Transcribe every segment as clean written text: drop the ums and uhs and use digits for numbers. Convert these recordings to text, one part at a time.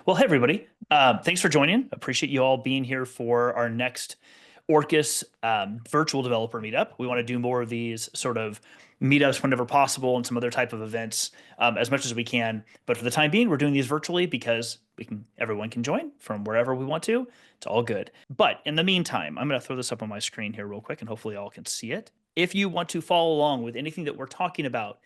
Well, hey, everybody. Thanks for joining. Appreciate you all being here for our next Orkes virtual developer meetup. We want to do more of these sort of meetups whenever possible and some other type of events as much as we can. But for the time being, we're doing these virtually because everyone can join from wherever we want to. It's all good. But in the meantime, I'm going to throw this up on my screen here real quick and hopefully all can see it. If you want to follow along with anything that we're talking about,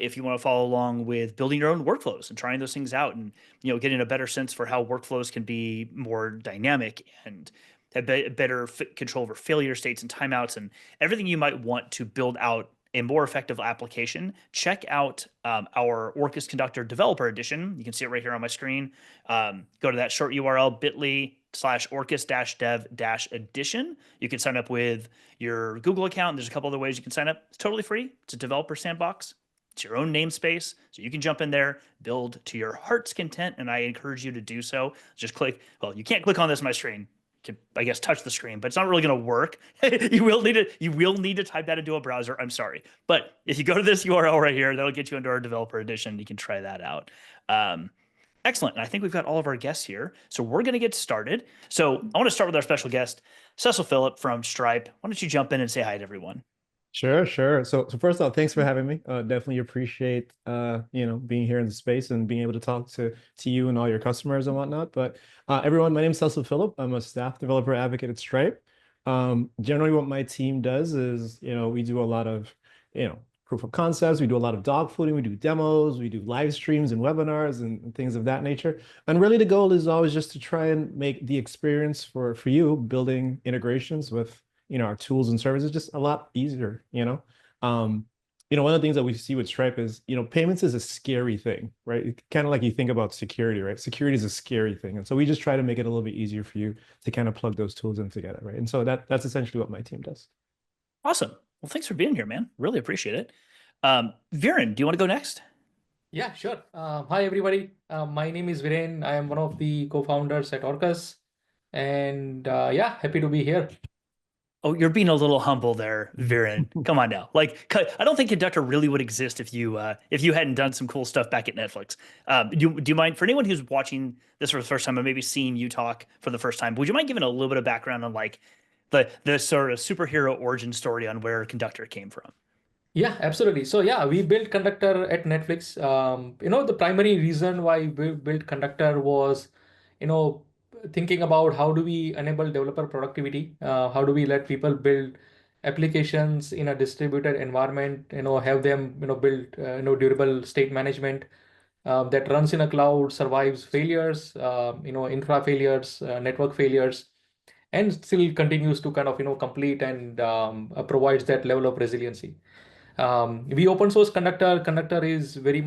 if you want to follow along with building your own workflows and trying those things out and getting a better sense for how workflows can be more dynamic and have better control over failure states and timeouts and everything you might want to build out a more effective application, check out our Orkes Conductor Developer Edition. You can see it right here on my screen. Go to that short URL, bit.ly/orkes-dev-edition. You can sign up with your Google account. There's a couple other ways you can sign up. It's totally free. It's a Developer Sandbox. It's your own namespace, so you can jump in there, build to your heart's content, and I encourage you to do so. Just click. Well, you can't click on this on my screen. You can, I guess, touch the screen, but it's not really going to work. You will need to type that into a browser. I'm sorry, but if you go to this URL right here, that'll get you into our Developer Edition. You can try that out. Excellent. And I think we've got all of our guests here, so we're going to get started. So I want to start with our special guest, Cecil Phillip from Stripe. Why don't you jump in and say hi to everyone? Sure, sure. So first off, thanks for having me. Definitely appreciate being here in the space and being able to talk to you and all your customers and whatnot. But everyone, my name is Cecil Phillip. I'm a staff developer advocate at Stripe. Generally, what my team does is, we do a lot of, proof of concepts. We do a lot of dog fooding. We do demos. We do live streams and webinars and things of that nature. And really, the goal is always just to try and make the experience for you building integrations with our tools and services just a lot easier. One of the things that we see with Stripe is, payments is a scary thing, right? Kind of like you think about security, right? Security is a scary thing. And so we just try to make it a little bit easier for you to kind of plug those tools in together, right? And so that's essentially what my team does. Awesome. Well, thanks for being here, man. Really appreciate it. Viren, do you want to go next? Yeah, sure. Hi, everybody. My name is Viren. I am one of the co-founders at Orkes. And yeah, happy to be here. Oh, you're being a little humble there, Viren. Come on now. Like, I don't think Conductor really would exist if you hadn't done some cool stuff back at Netflix. Do you mind, for anyone who's watching this for the first time and maybe seeing you talk for the first time, would you mind giving a little bit of background on like the sort of superhero origin story on where Conductor came from? Yeah, absolutely. So yeah, we built Conductor at Netflix. The primary reason why we built Conductor was, you know, thinking about how do we enable developer productivity? How do we let people build applications in a distributed environment? Have them, build, durable state management that runs in a cloud, survives failures, infra failures, network failures, and still continues to kind of, complete and provides that level of resiliency. We open source Conductor. Conductor is very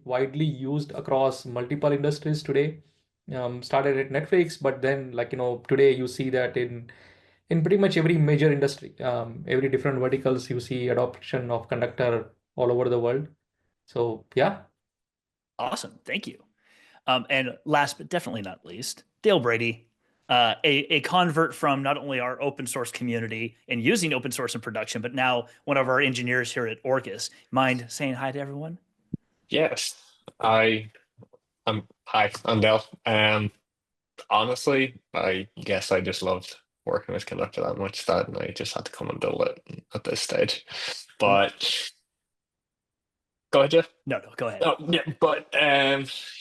widely used across multiple industries today. Started at Netflix, but then today you see that in pretty much every major industry, every different verticals, you see adoption of Conductor all over the world. So yeah. Awesome. Thank you. And last but definitely not least, Dale Brady, a convert from not only our open source community and using open source in production, but now one of our engineers here at Orkes. Mind saying hi to everyone? Yes, I'm Dell. Honestly, I guess I just loved working with Conductor that much that I just had to come and build it at this stage. But go ahead, Jeff. No, go ahead. Oh, yeah, but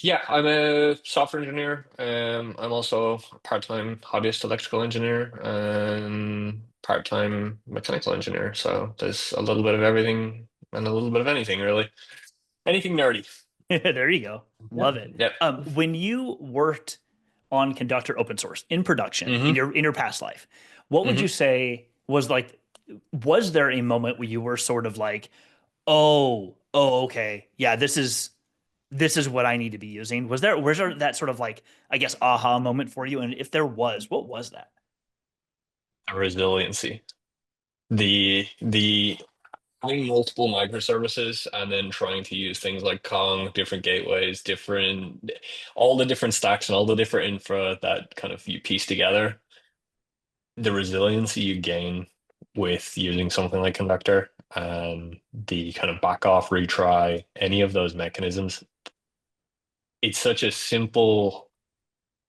yeah, I'm a software engineer. I'm also a part-time hobbyist electrical engineer and part-time mechanical engineer. So there's a little bit of everything and a little bit of anything, really. Anything nerdy. There you go. Love it. Yep. When you worked on Conductor open source in production in your past life, what would you say was like, was there a moment where you were sort of like, oh, okay, yeah, this is what I need to be using? Was there that sort of like, I guess, aha moment for you? And if there was, what was that? Resiliency. The having multiple microservices and then trying to use things like Kong, different gateways, all the different stacks and all the different infra that kind of you piece together. The resiliency you gain with using something like Conductor and the kind of back off, retry, any of those mechanisms, it's such a simple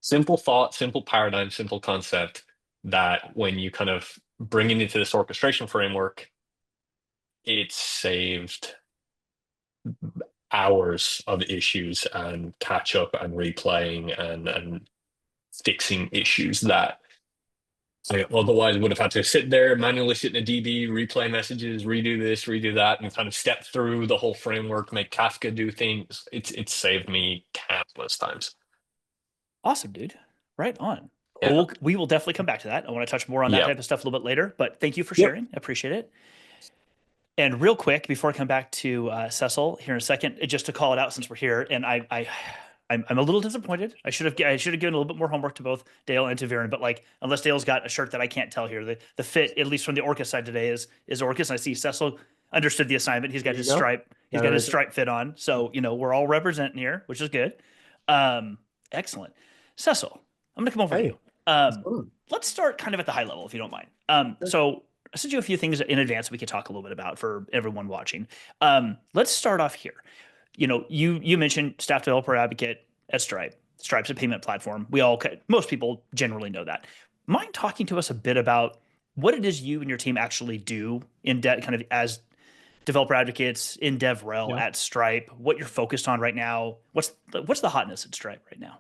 thought, simple paradigm, simple concept that when you kind of bring it into this orchestration framework, it's saved hours of issues and catch up and replaying and fixing issues that I otherwise would have had to sit there, manually sit in a DB, replay messages, redo this, redo that, and kind of step through the whole framework, make Kafka do things. It's saved me countless times. Awesome, dude. Right on. Yeah. Well, we will definitely come back to that. I want to touch more on that Yep. type of stuff a little bit later, but thank you for Yep. sharing. I appreciate it. And real quick, before I come back to Cecil here in a second, just to call it out since we're here, and I'm a little disappointed. I should have given a little bit more homework to both Dale and to Viren, but like unless Dale's got a shirt that I can't tell here, the fit at least from the Orkes side today is Orkes. And I see Cecil understood the assignment. He's got his stripe. He's got his stripe fit on. So we're all representing here, which is good. Excellent. Cecil, I'm gonna come over to you. Let's start kind of at the high level, if you don't mind. So I sent you a few things in advance we could talk a little bit about for everyone watching. Let's start off here. You mentioned staff developer advocate at Stripe. Stripe's a payment platform. Most people generally know that. Mind talking to us a bit about what it is you and your team actually do kind of as developer advocates in DevRel at Stripe, what you're focused on right now. What's the hotness at Stripe right now?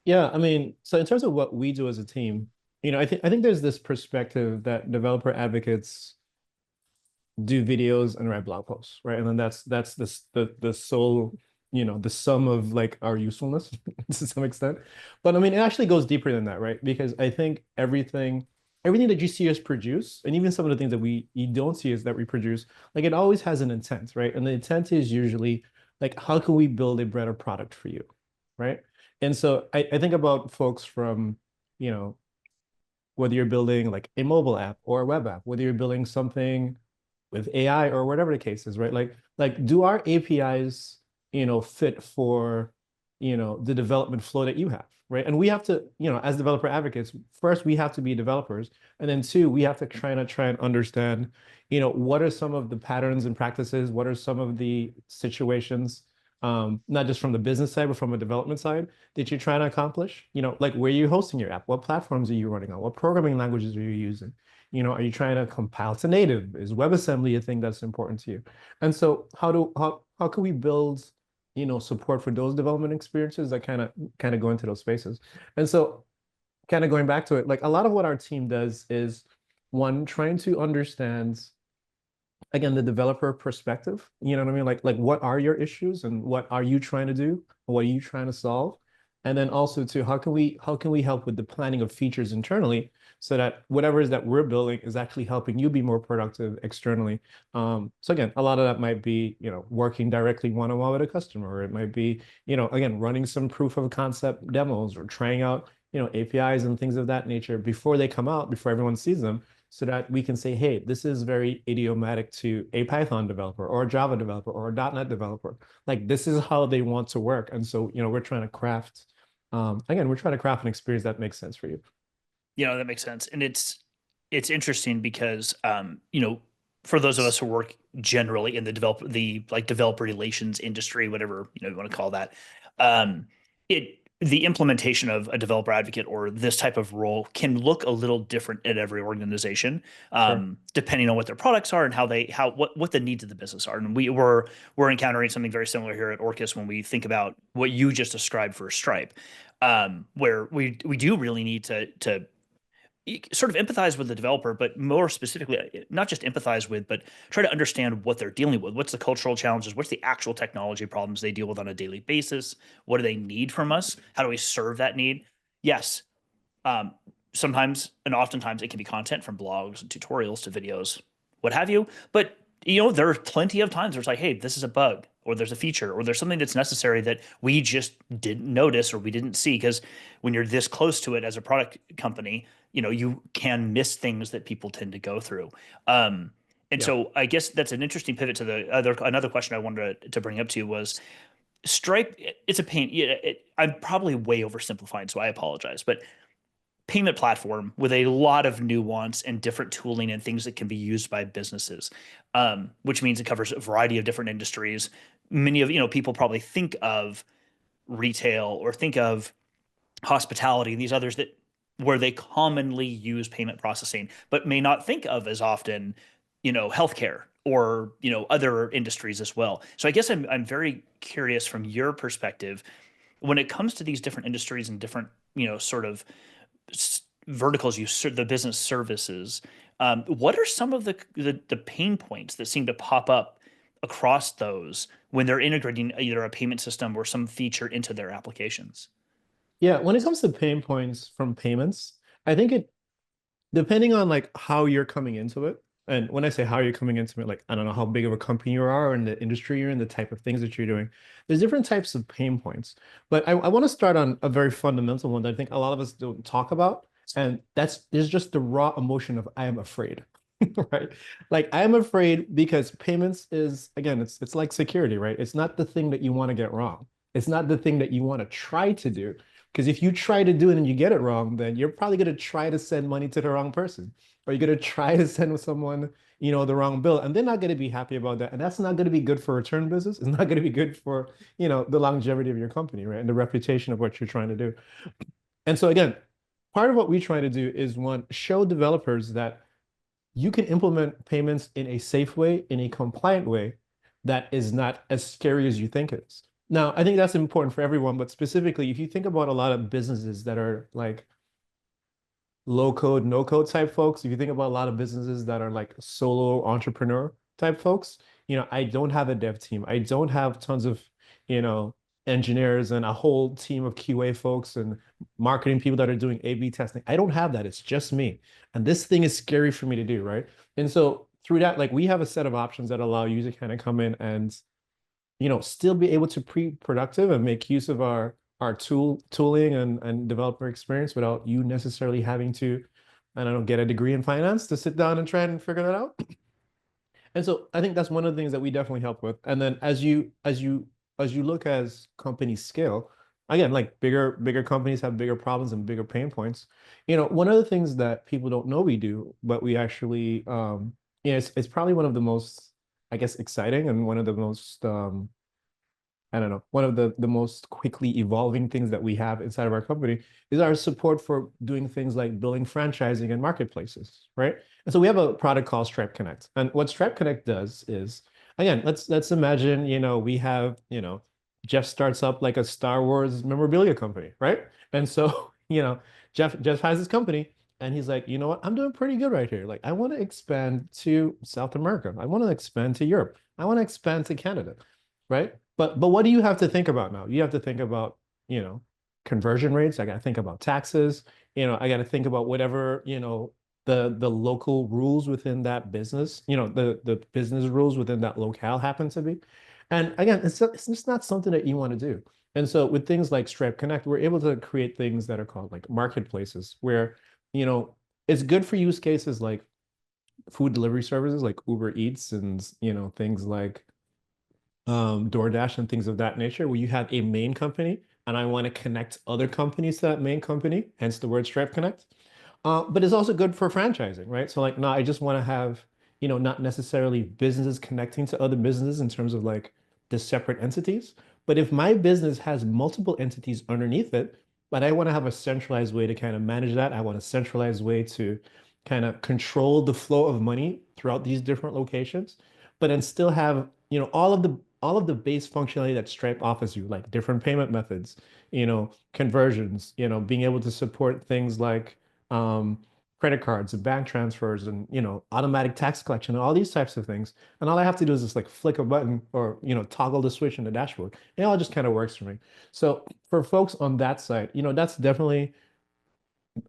Yeah, I mean, so in terms of what we do as a team, I think there's this perspective that developer advocates do videos and write blog posts, right? And then that's the sole, the sum of like our usefulness to some extent. But I mean, it actually goes deeper than that, right? Because I think everything that you see us produce, and even some of the things that you don't see us that we produce, like it always has an intent, right? And the intent is usually like, how can we build a better product for you, right? And so I think about folks from, whether you're building like a mobile app or a web app, whether you're building something with AI or whatever the case is, right? Like do our APIs, fit for, the development flow that you have, right? And we have to, as developer advocates, first we have to be developers, and then two, we have to try and understand, what are some of the patterns and practices, what are some of the situations, not just from the business side, but from a development side that you're trying to accomplish. Like where are you hosting your app? What platforms are you running on? What programming languages are you using? Are you trying to compile to native? Is WebAssembly a thing that's important to you? And so how can we build, support for those development experiences that kind of go into those spaces? And so kind of going back to it, like a lot of what our team does is one, trying to understand again the developer perspective. You know what I mean? Like what are your issues and what are you trying to do? What are you trying to solve? And then also to how can we help with the planning of features internally so that whatever it is that we're building is actually helping you be more productive externally. So again, a lot of that might be, working directly one-on-one with a customer, or it might be, again, running some proof of concept demos or trying out, APIs and things of that nature before they come out, before everyone sees them, so that we can say, hey, this is very idiomatic to a Python developer or a Java developer or a .NET developer. Like this is how they want to work. And so, we're trying to craft, we're trying to craft an experience that makes sense for you. That makes sense. And it's interesting because, for those of us who work generally in the developer relations industry, whatever, you want to call that, the implementation of a developer advocate or this type of role can look a little different at every organization, depending on what their products are and what the needs of the business are. And we're encountering something very similar here at Orkes when we think about what you just described for Stripe, where we do really need to sort of empathize with the developer, but more specifically, not just empathize with, but try to understand what they're dealing with. What's the cultural challenges? What's the actual technology problems they deal with on a daily basis? What do they need from us? How do we serve that need? Yes. Sometimes and oftentimes it can be content from blogs and tutorials to videos, what have you. But there are plenty of times where it's like, hey, this is a bug, or there's a feature, or there's something that's necessary that we just didn't notice or we didn't see. Because when you're this close to it as a product company, you can miss things that people tend to go through. So I guess that's an interesting pivot to another question I wanted to bring up to you was Stripe. It's a pain. I'm probably way oversimplifying, so I apologize, but payment platform with a lot of nuance and different tooling and things that can be used by businesses, which means it covers a variety of different industries. Many of people probably think of retail, or think of hospitality and these others that where they commonly use payment processing, but may not think of as often, healthcare or, other industries as well. So I guess I'm very curious from your perspective when it comes to these different industries and different, sort of verticals you serve, the business services. What are some of the pain points that seem to pop up across those when they're integrating either a payment system or some feature into their applications? Yeah, when it comes to pain points from payments, I think it depending on like how you're coming into it. And when I say how you're coming into it, like I don't know how big of a company you are or in the industry you're in, the type of things that you're doing. There's different types of pain points. But I want to start on a very fundamental one that I think a lot of us don't talk about. And there's just the raw emotion of I am afraid. Right? Like I am afraid because payments is again, it's like security, right? It's not the thing that you want to get wrong. It's not the thing that you want to try to do. Because if you try to do it and you get it wrong, then you're probably going to try to send money to the wrong person, or you're going to try to send someone, the wrong bill, and they're not going to be happy about that. And that's not going to be good for return business. It's not going to be good for, the longevity of your company, right? And the reputation of what you're trying to do. And so again, part of what we try to do is one, show developers that you can implement payments in a safe way, in a compliant way that is not as scary as you think it is. Now, I think that's important for everyone, but specifically, if you think about a lot of businesses that are like low code, no code type folks, if you think about a lot of businesses that are like solo entrepreneur type folks, I don't have a dev team. I don't have tons of, engineers and a whole team of QA folks and marketing people that are doing A/B testing. I don't have that. It's just me. And this thing is scary for me to do, right? And so through that, like we have a set of options that allow you to kind of come in and still be able to be productive and make use of our tooling and developer experience without you necessarily having to, I don't know, get a degree in finance to sit down and try and figure that out. And so I think that's one of the things that we definitely help with. And then as you look as companies scale, again, like bigger companies have bigger problems and bigger pain points. One of the things that people don't know we do, but we actually it's probably one of the most, I guess, exciting and one of the most I don't know, one of the most quickly evolving things that we have inside of our company is our support for doing things like building franchising and marketplaces, right? And so we have a product called Stripe Connect. And what Stripe Connect does is, again, let's imagine, we have, Jeff starts up like a Star Wars memorabilia company, right? And so, Jeff has his company and he's like, you know what, I'm doing pretty good right here. Like, I want to expand to South America. I want to expand to Europe. I want to expand to Canada, right? But what do you have to think about now? You have to think about, conversion rates. I got to think about taxes. I got to think about whatever, the local rules within that business, the business rules within that locale happen to be. And again, it's just not something that you want to do. And so with things like Stripe Connect, we're able to create things that are called like marketplaces where, it's good for use cases like food delivery services like Uber Eats and, things like DoorDash and things of that nature, where you have a main company and I want to connect other companies to that main company, hence the word Stripe Connect. But it's also good for franchising, right? So like, no, I just want to have, not necessarily businesses connecting to other businesses in terms of like the separate entities. But if my business has multiple entities underneath it, but I want to have a centralized way to kind of manage that, I want a centralized way to kind of control the flow of money throughout these different locations, but then still have, all of the base functionality that Stripe offers you, like different payment methods, conversions, being able to support things like credit cards and bank transfers and, automatic tax collection and all these types of things. And all I have to do is just like flick a button or, toggle the switch in the dashboard. And it all just kind of works for me. So for folks on that side, that's definitely,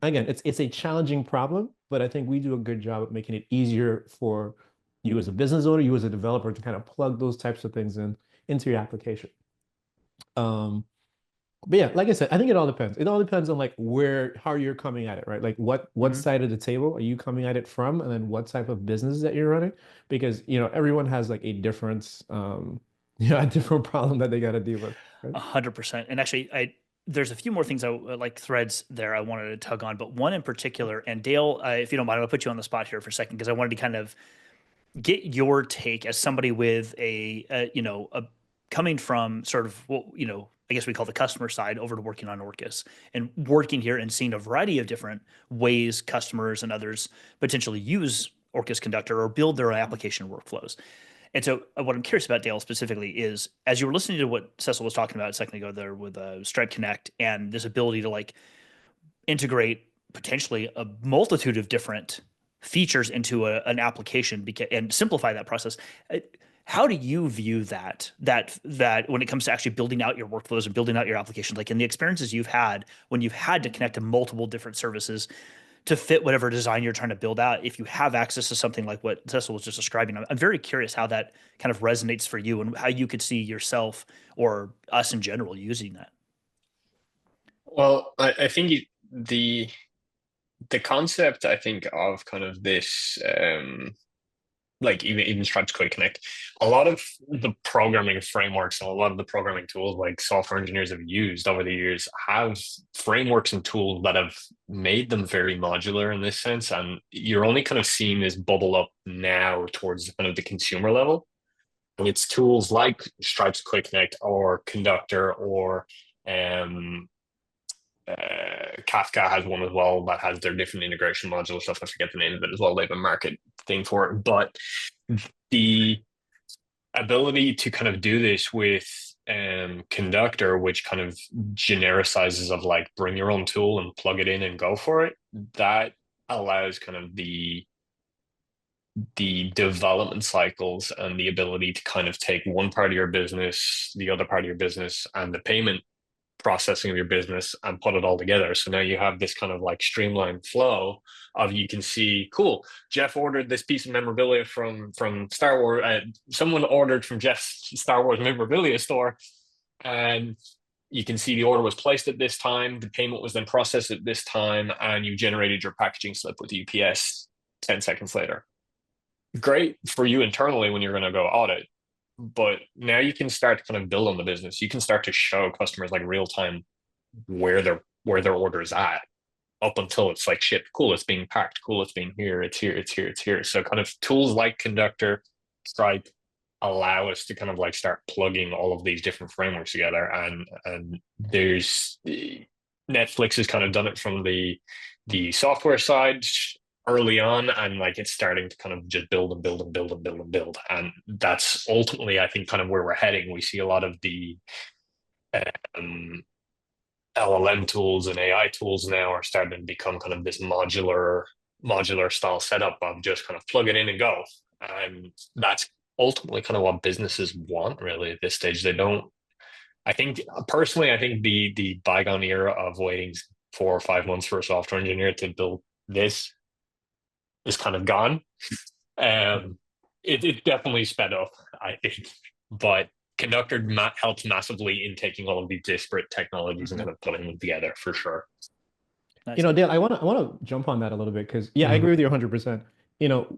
again, it's a challenging problem, but I think we do a good job at making it easier for you as a business owner, you as a developer to kind of plug those types of things into your application. But yeah, like I said, I think it all depends. It all depends on like how you're coming at it, right? Like what side of the table are you coming at it from, and then what type of business that you're running? Because everyone has like a different a different problem that they got to deal with. Right? 100%. And actually, there's a few more things like threads there I wanted to tug on, but one in particular. And Dale, if you don't mind, I'll put you on the spot here for a second because I wanted to kind of get your take as somebody with a coming from sort of I guess we call the customer side, over to working on Orkes and working here and seeing a variety of different ways customers and others potentially use Orkes Conductor or build their application workflows. And so what I'm curious about, Dale, specifically is, as you were listening to what Cecil was talking about a second ago there with Stripe Connect and this ability to like integrate potentially a multitude of different features into an application and simplify that process. How do you view that when it comes to actually building out your workflows and building out your application, like in the experiences you've had when you've had to connect to multiple different services to fit whatever design you're trying to build out, if you have access to something like what Cecil was just describing? I'm very curious how that kind of resonates for you and how you could see yourself or us in general using that. Well, I think the concept, I think, of kind of this like even Stripe's Quick Connect, a lot of the programming frameworks and a lot of the programming tools like software engineers have used over the years have frameworks and tools that have made them very modular in this sense. And you're only kind of seeing this bubble up now towards kind of the consumer level. And it's tools like Stripe's Quick Connect or Conductor or Kafka has one as well that has their different integration module stuff. I forget the name of it as well. They have a market thing for it, but the ability to kind of do this with Conductor, which kind of genericizes of like bring your own tool and plug it in and go for it, that allows kind of the development cycles and the ability to kind of take one part of your business, the other part of your business, and the payment processing of your business and put it all together. So now you have this kind of like streamlined flow of, you can see, cool, Jeff ordered this piece of memorabilia from Star Wars. Someone ordered from Jeff's Star Wars memorabilia store, and you can see the order was placed at this time, the payment was then processed at this time, and you generated your packaging slip with UPS 10 seconds later. Great for you internally when you're going to go audit. But now you can start to kind of build on the business. You can start to show customers like real time where their order is at, up until it's like, shit, cool, it's being packed, cool, it's being here, it's here, it's here, it's here. So kind of tools like Conductor, Stripe allow us to kind of like start plugging all of these different frameworks together. And there's Netflix has kind of done it from the software side early on, and like it's starting to kind of just build and build and build and build and build. And that's ultimately, I think, kind of where we're heading. We see a lot of the LLM tools and AI tools now are starting to become kind of this modular style setup of just kind of plug it in and go. And that's ultimately kind of what businesses want really at this stage. They don't, I think personally, I think the bygone era of waiting 4 or 5 months for a software engineer to build this is kind of gone. It definitely sped up, I think, but Conductor helps massively in taking all of these disparate technologies and kind of putting them together for sure. Nice. You know, Dale, I want to jump on that a little bit because, yeah, I agree with you 100%. You know,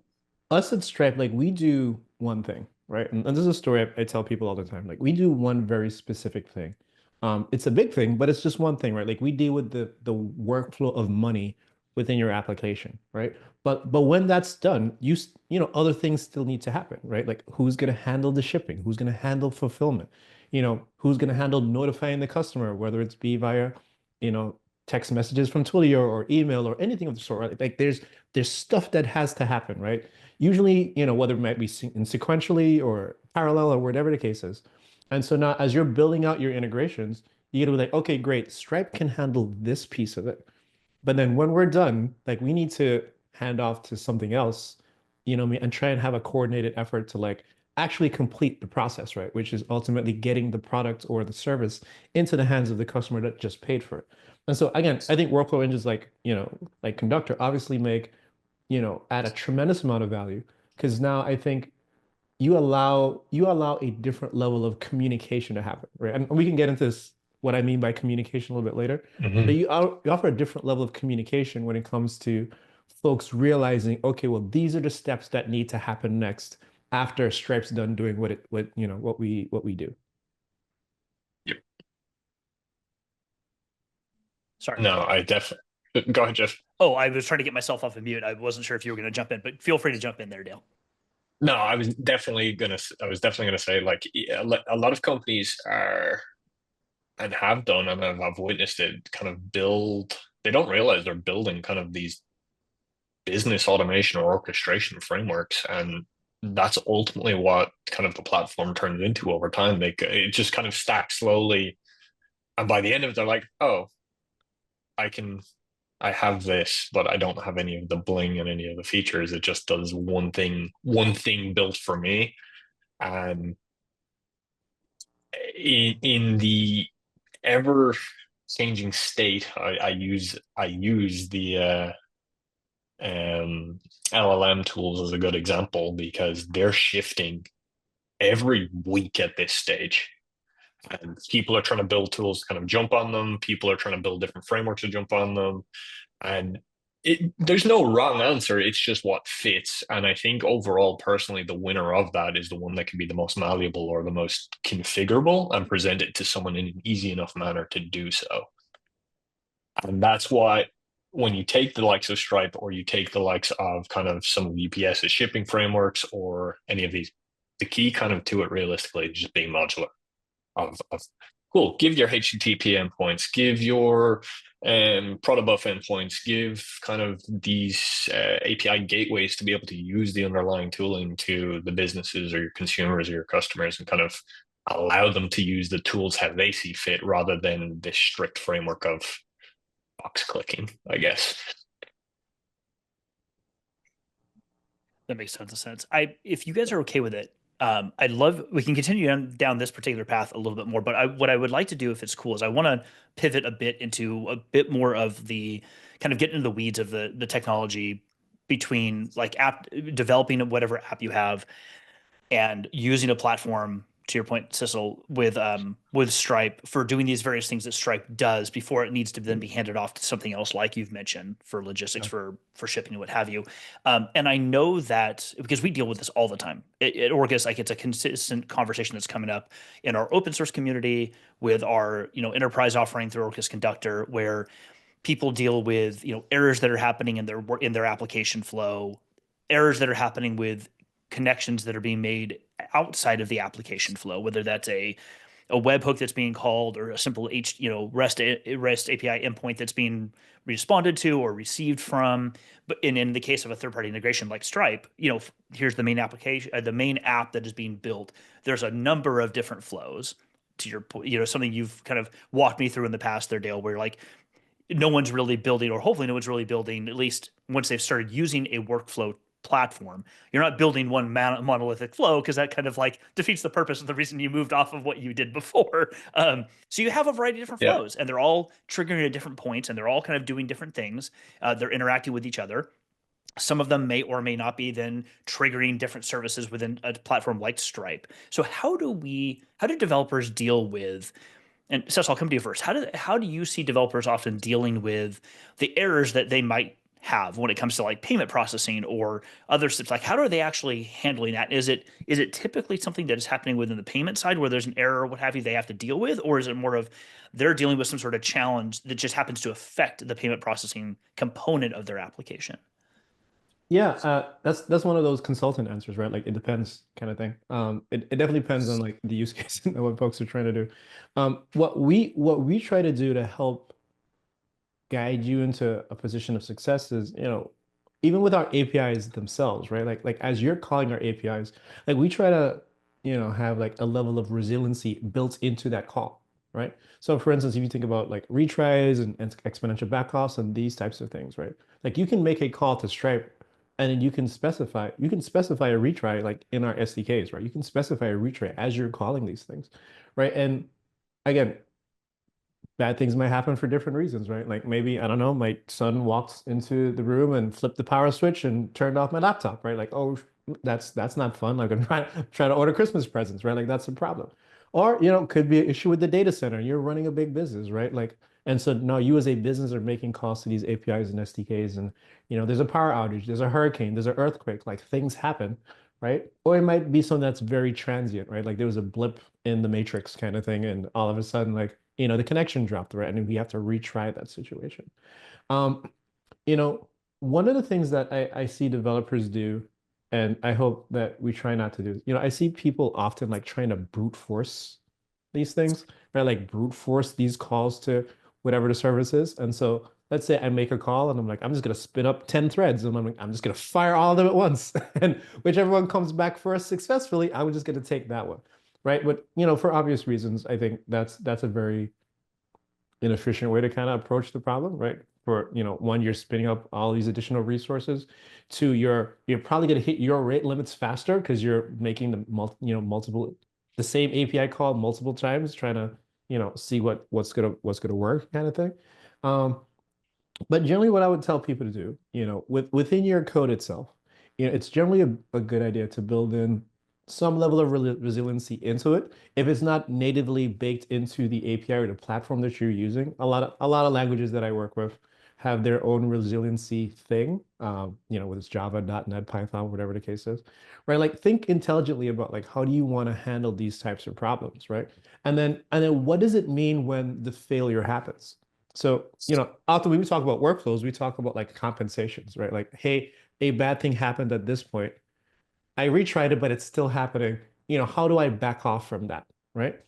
us at Stripe, like we do one thing, right? And this is a story I tell people all the time. Like we do one very specific thing. It's a big thing, but it's just one thing, right? Like we deal with the workflow of money within your application, right? But when that's done, you know, other things still need to happen, right? Like who's going to handle the shipping? Who's going to handle fulfillment? You know, who's going to handle notifying the customer, whether it's be via, you know, text messages from Twilio or email or anything of the sort, right? Like there's stuff that has to happen, right? Usually, you know, whether it might be sequentially or parallel or whatever the case is. And so now as you're building out your integrations, you got to be like, okay, great, Stripe can handle this piece of it. But then when we're done, like we need to hand off to something else, you know what I mean, and try and have a coordinated effort to like actually complete the process, right? Which is ultimately getting the product or the service into the hands of the customer that just paid for it. And so again, I think workflow engines like, you know, like Conductor obviously make, you know, add a tremendous amount of value because now I think you allow a different level of communication to happen, right? And we can get into this, what I mean by communication a little bit later. But you offer a different level of communication when it comes to folks realizing, okay, well, these are the steps that need to happen next after Stripe's done doing what we do. Yep. Sorry. No, I definitely go ahead, Jeff. Oh, I was trying to get myself off of mute. I wasn't sure if you were going to jump in, but feel free to jump in there, Dale. No, I was definitely gonna say, like, a lot of companies are and have done, and I've witnessed it kind of build. They don't realize they're building kind of these business automation or orchestration frameworks, and that's ultimately what kind of the platform turns into over time. It just kind of stacks slowly, and by the end of it, they're like, oh, I have this, but I don't have any of the bling and any of the features. It just does one thing built for me. And in the ever changing state, I use the LLM tools as a good example, because they're shifting every week at this stage. And people are trying to build tools to kind of jump on them. People are trying to build different frameworks to jump on them. And there's no wrong answer. It's just what fits. And I think overall, personally, the winner of that is the one that can be the most malleable or the most configurable and present it to someone in an easy enough manner to do so. And that's why when you take the likes of Stripe, or you take the likes of kind of some of UPS's shipping frameworks or any of these, the key kind of to it realistically is just being modular. Of cool, give your HTTP endpoints, give your protobuf endpoints, give kind of these API gateways to be able to use the underlying tooling to the businesses or your consumers or your customers, and kind of allow them to use the tools how they see fit, rather than this strict framework of box clicking, I guess. That makes tons of sense. If you guys are okay with it, I'd love, we can continue down this particular path a little bit more, but what I would like to do, if it's cool, is I want to pivot a bit into a bit more of the kind of get into the weeds of the technology between like app developing whatever app you have and using a platform, to your point, Cecil, with Stripe for doing these various things that Stripe does before it needs to then be handed off to something else, like you've mentioned, for logistics, for shipping and what have you. And I know that because we deal with this all the time at Orkes, like it's a consistent conversation that's coming up in our open source community with our enterprise offering through Orkes Conductor, where people deal with errors that are happening in their application flow, errors that are happening with connections that are being made outside of the application flow, whether that's a webhook that's being called, or a simple REST API endpoint that's being responded to or received from. But in the case of a third-party integration like Stripe, here's the main application, the main app that is being built. There's a number of different flows. To your point, something you've kind of walked me through in the past there, Dale, where like no one's really building, or hopefully no one's really building, at least once they've started using a workflow platform. You're not building one monolithic flow, because that kind of like defeats the purpose of the reason you moved off of what you did before. So you have a variety of different flows, and they're all triggering at different points, and they're all kind of doing different things. They're interacting with each other. Some of them may or may not be then triggering different services within a platform like Stripe. So how do developers deal with, and Cecil, I'll come to you first. How do you see developers often dealing with the errors that they might have when it comes to like payment processing or other steps? Like, how are they actually handling that? Is it typically something that is happening within the payment side, where there's an error or what have you they have to deal with, or is it more of they're dealing with some sort of challenge that just happens to affect the payment processing component of their application? Yeah, that's one of those consultant answers, right? Like it depends kind of thing. It definitely depends on like the use case and what folks are trying to do. What we try to do to help guide you into a position of success is, even with our APIs themselves, right? Like as you're calling our APIs, like we try to, have like a level of resiliency built into that call, right? So for instance, if you think about like retries and exponential backoffs and these types of things, right? Like you can make a call to Stripe, and then you can specify a retry like in our SDKs, right? You can specify a retry as you're calling these things, right? And again, bad things might happen for different reasons, right? Like maybe, I don't know, my son walks into the room and flipped the power switch and turned off my laptop, right? Like, oh, that's not fun. Like I'm trying to order Christmas presents, right? Like that's a problem. Or, could be an issue with the data center. You're running a big business, right? Like, and so now you as a business are making calls to these APIs and SDKs, and there's a power outage, there's a hurricane, there's an earthquake, like things happen, right? Or it might be something that's very transient, right? Like there was a blip in the matrix kind of thing, and all of a sudden, like, the connection dropped, right? And we have to retry that situation. Um, you know, one of the things that I see developers do, and I hope that we try not to do, I see people often like trying to brute force these things, right? Like brute force these calls to whatever the service is. And so let's say I make a call and I'm like, I'm just gonna spin up 10 threads and I'm like, I'm just gonna fire all of them at once. And whichever one comes back first successfully, I'm just gonna take that one. Right. But for obvious reasons, I think that's a very inefficient way to kind of approach the problem, right? For, one, you're spinning up all these additional resources. Two, you're probably going to hit your rate limits faster because you're making the multiple the same API call multiple times, trying to, see what's gonna work kind of thing. Um, but generally, what I would tell people to do, within your code itself, it's generally a good idea to build in some level of resiliency into it. If it's not natively baked into the API or the platform that you're using, a lot of languages that I work with have their own resiliency thing. Whether it's Java, .NET, Python, whatever the case is, right? Like think intelligently about like how do you want to handle these types of problems, right? And then what does it mean when the failure happens? So, often when we talk about workflows, we talk about like compensations, right? Like, hey, a bad thing happened at this point. I retried it, but it's still happening. How do I back off from that, right?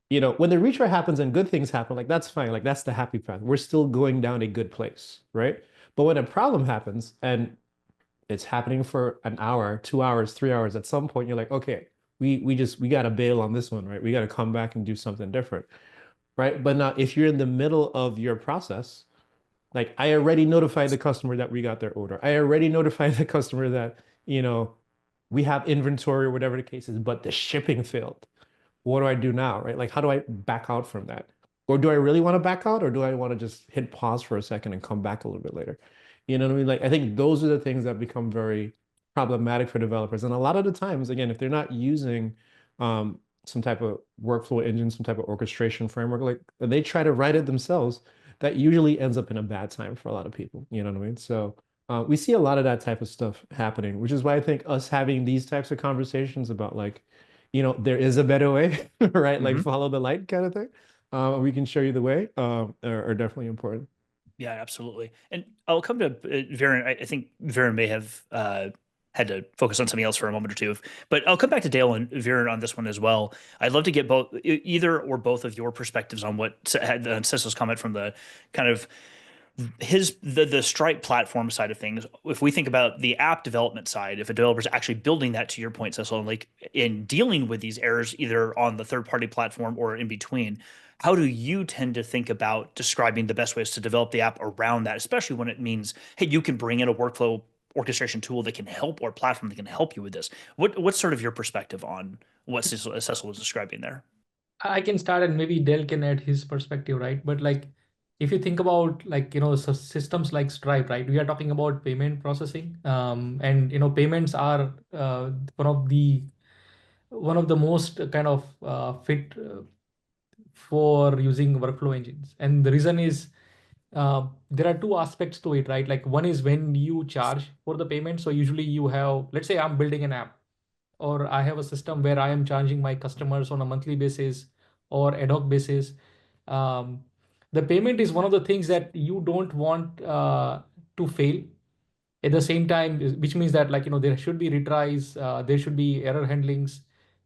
When the retry happens and good things happen, like that's fine. Like that's the happy path. We're still going down a good place, right? But when a problem happens and it's happening for an hour, 2 hours, 3 hours, at some point you're like, okay, we gotta bail on this one, right? We gotta come back and do something different, right? But now if you're in the middle of your process, like I already notified the customer that we got their order. I already notified the customer that, we have inventory or whatever the case is, but the shipping failed. What do I do now, right? Like, how do I back out from that? Or do I really want to back out, or do I want to just hit pause for a second and come back a little bit later? You know what I mean? Like, I think those are the things that become very problematic for developers. And a lot of the times, again, if they're not using some type of workflow engine, some type of orchestration framework, like they try to write it themselves, that usually ends up in a bad time for a lot of people. You know what I mean? So we see a lot of that type of stuff happening, which is why I think us having these types of conversations about like, there is a better way, right? Like follow the light kind of thing. We can show you the way, are definitely important. Yeah, absolutely. And I'll come to Viren. I think Viren may have had to focus on something else for a moment or two, but I'll come back to Dale and Viren on this one as well. I'd love to get both, either or both of your perspectives on what Cecil's comment from the kind of the Stripe platform side of things. If we think about the app development side, if a developer is actually building that, to your point, Cecil, and like in dealing with these errors either on the third party platform or in between, how do you tend to think about describing the best ways to develop the app around that, especially when it means, hey, you can bring in a workflow orchestration tool that can help, or platform that can help you with this? What's sort of your perspective on what Cecil was describing there? I can start and maybe Dale can add his perspective, right? But like, if you think about like, systems like Stripe, right? We are talking about payment processing, and payments are one of the most kind of fit for using workflow engines. And the reason is there are two aspects to it, right? Like one is when you charge for the payment. So usually you have, let's say I'm building an app, or I have a system where I am charging my customers on a monthly basis or ad hoc basis. Um, the payment is one of the things that you don't want to fail. At the same time, which means that like there should be retries, there should be error handlings,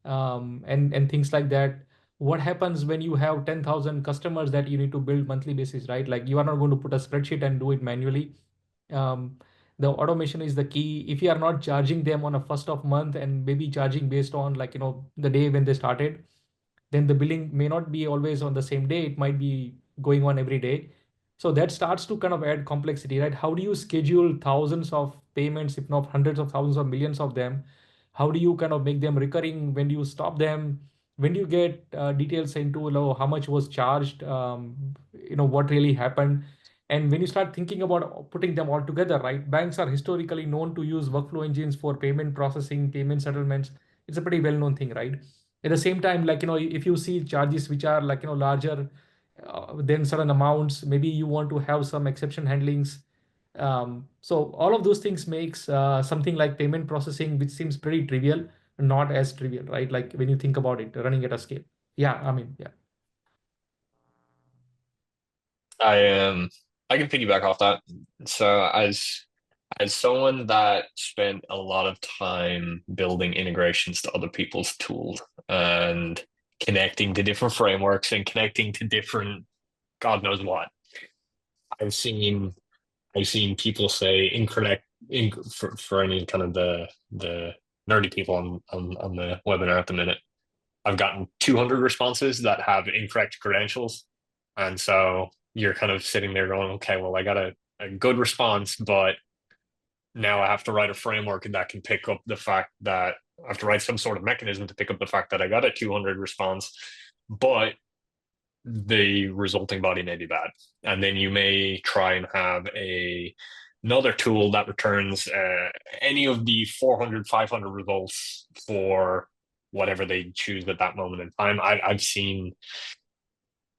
and things like that. What happens when you have 10,000 customers that you need to build monthly basis, right? Like you are not going to put a spreadsheet and do it manually. um, the automation is the key. If you are not charging them on a first of month and maybe charging based on like the day when they started, then the billing may not be always on the same day. It might be going on every day. So that starts to kind of add complexity, right? How do you schedule thousands of payments, if not hundreds of thousands or millions of them? How do you kind of make them recurring? When do you stop them? When do you get details into how much was charged, what really happened? And when you start thinking about putting them all together, right? Banks are historically known to use workflow engines for payment processing, payment settlements. It's a pretty well-known thing, right? At the same time, like if you see charges which are like larger than certain amounts, maybe you want to have some exception handlings. So all of those things makes something like payment processing, which seems pretty trivial, not as trivial, right? Like when you think about it running at a scale. Yeah, I mean, yeah. I can piggyback off that. So as someone that spent a lot of time building integrations to other people's tools and connecting to different frameworks and connecting to different God knows what. I've seen people say incorrect for any kind of the nerdy people on the webinar at the minute. I've gotten 200 responses that have incorrect credentials, and so you're kind of sitting there going, okay, well, I got a good response, but now I have to write a framework that can pick up the fact that I have to write some sort of mechanism to pick up the fact that I got a 200 response, but the resulting body may be bad. And then you may try and have another tool that returns any of the 400, 500 results for whatever they choose at that moment in time. I've seen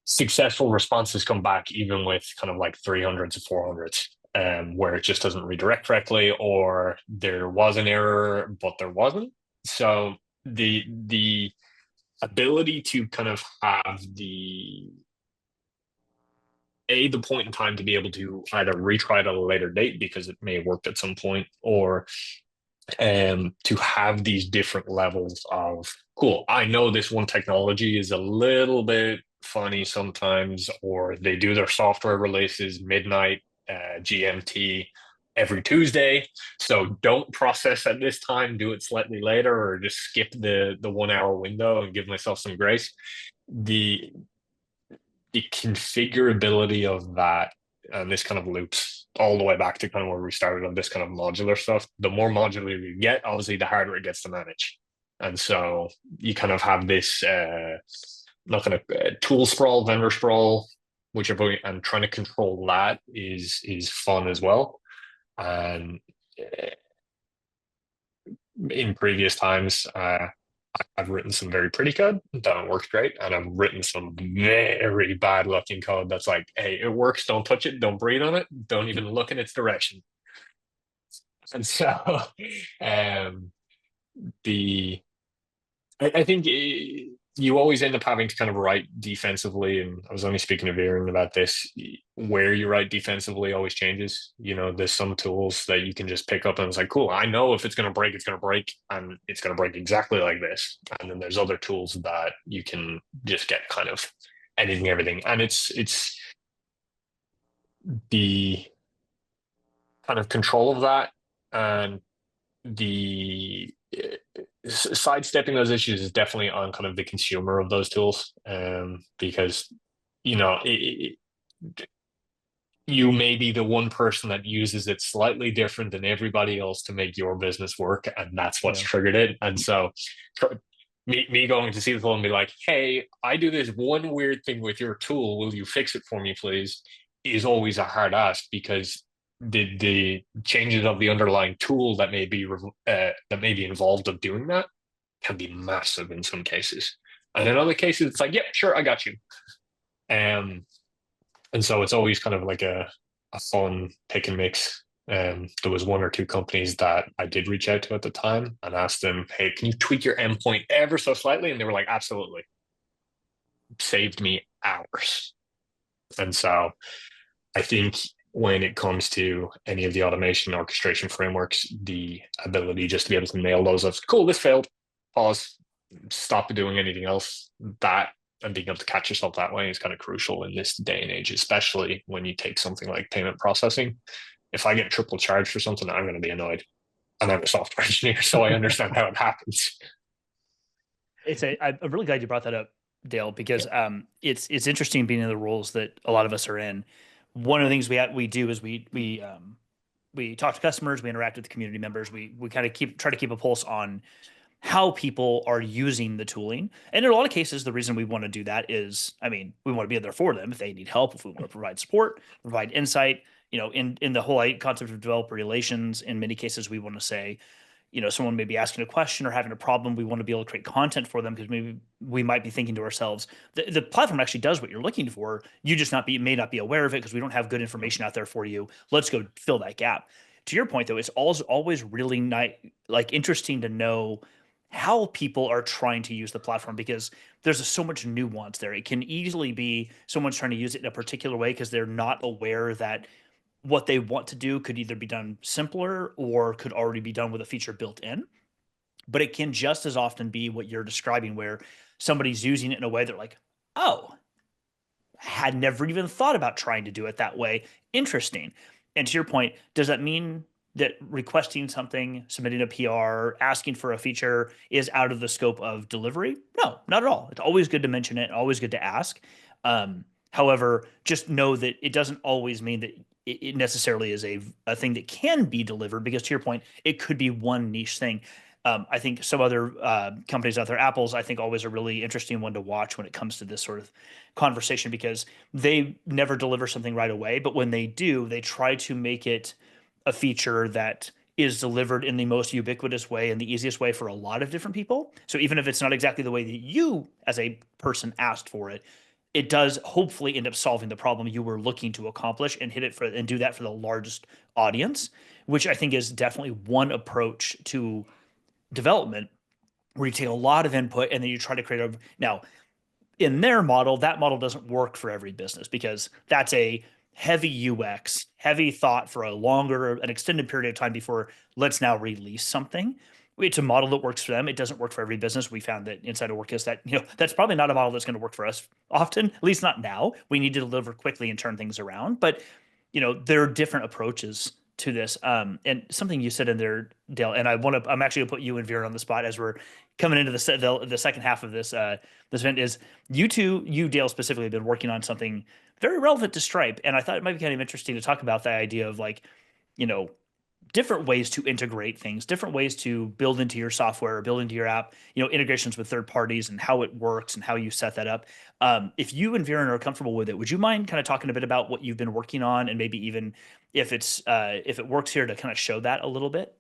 successful responses come back even with kind of like 300s to 400s, where it just doesn't redirect correctly, or there was an error, but there wasn't. So the ability to kind of have the point in time to be able to either retry it at a later date because it may have worked at some point, or to have these different levels of, cool, I know this one technology is a little bit funny sometimes, or they do their software releases midnight GMT every Tuesday, so don't process at this time, do it slightly later, or just skip the 1 hour window and give myself some grace. The configurability of that, and this kind of loops all the way back to kind of where we started on this kind of modular stuff. The more modular you get, obviously, the harder it gets to manage. And so you kind of have this not kind of tool sprawl, vendor sprawl, whichever, and trying to control that is fun as well. And in previous times, I've written some very pretty code that works great, and I've written some very bad looking code that's like, hey, it works, don't touch it, don't breathe on it, don't even look in its direction. And so I think you always end up having to kind of write defensively, and I was only speaking to Viren about this. Where you write defensively always changes. You know, there's some tools that you can just pick up and it's like, cool, I know if it's going to break, it's going to break, and it's going to break exactly like this. And then there's other tools that you can just get kind of anything, everything, and it's the kind of control of that and the sidestepping those issues is definitely on kind of the consumer of those tools, because you know you may be the one person that uses it slightly different than everybody else to make your business work, and that's what's triggered it. And so me going to Cecil and be like, hey, I do this one weird thing with your tool, will you fix it for me please, is always a hard ask, because the changes of the underlying tool that may be involved of doing that can be massive in some cases, and in other cases it's like, yeah, sure, I got you. And so it's always kind of like a fun pick and mix. There was one or two companies that I did reach out to at the time and asked them, hey, can you tweak your endpoint ever so slightly? And they were like, absolutely. Saved me hours. And so I think when it comes to any of the automation orchestration frameworks, the ability just to be able to nail those of, cool, this failed, pause, stop doing anything else, that, and being able to catch yourself that way is kind of crucial in this day and age, especially when you take something like payment processing. If I get triple charged for something, I'm going to be annoyed. And I'm a software engineer, so I understand how it happens. I'm really glad you brought that up, Dale, because it's interesting being in the roles that a lot of us are in. One of the things we do is we talk to customers, we interact with the community members, we kind of try to keep a pulse on how people are using the tooling. And in a lot of cases, the reason we want to do that is, I mean, we want to be there for them if they need help, if we want to provide support, provide insight. You know, in the whole concept of developer relations, in many cases, we want to say, you know, someone may be asking a question or having a problem, we want to be able to create content for them, because maybe we might be thinking to ourselves, the platform actually does what you're looking for. You just may not be aware of it because we don't have good information out there for you. Let's go fill that gap. To your point, though, it's always really interesting to know how people are trying to use the platform, because there's so much nuance there. It can easily be someone's trying to use it in a particular way because they're not aware that what they want to do could either be done simpler or could already be done with a feature built in. But it can just as often be what you're describing, where somebody's using it in a way they're like, oh, had never even thought about trying to do it that way. Interesting. And to your point, does that mean that requesting something, submitting a PR, asking for a feature is out of the scope of delivery? No, not at all. It's always good to mention it, always good to ask. However, just know that it doesn't always mean that it necessarily is a thing that can be delivered, because to your point, it could be one niche thing. I think some other companies out there, Apple's, I think always a really interesting one to watch when it comes to this sort of conversation, because they never deliver something right away, but when they do, they try to make it a feature that is delivered in the most ubiquitous way and the easiest way for a lot of different people. So even if it's not exactly the way that you as a person asked for it, it does hopefully end up solving the problem you were looking to accomplish and hit it for and do that for the largest audience, which I think is definitely one approach to development, where you take a lot of input and then you try to create a now in their model, that model doesn't work for every business, because that's a heavy UX, heavy thought for an extended period of time before let's now release something. It's a model that works for them. It doesn't work for every business. We found that inside of Orkes that, that's probably not a model that's going to work for us often, at least not now. We need to deliver quickly and turn things around. But, there are different approaches to this. And something you said in there, Dale, and I'm actually gonna put you and Vera on the spot as we're coming into the second half of this event, is you, Dale, specifically have been working on something very relevant to Stripe. And I thought it might be kind of interesting to talk about the idea of like, different ways to integrate things, different ways to build into your software or build into your app, integrations with third parties and how it works and how you set that up. If you and Viren are comfortable with it, would you mind kind of talking a bit about what you've been working on, and maybe even if it works here to kind of show that a little bit?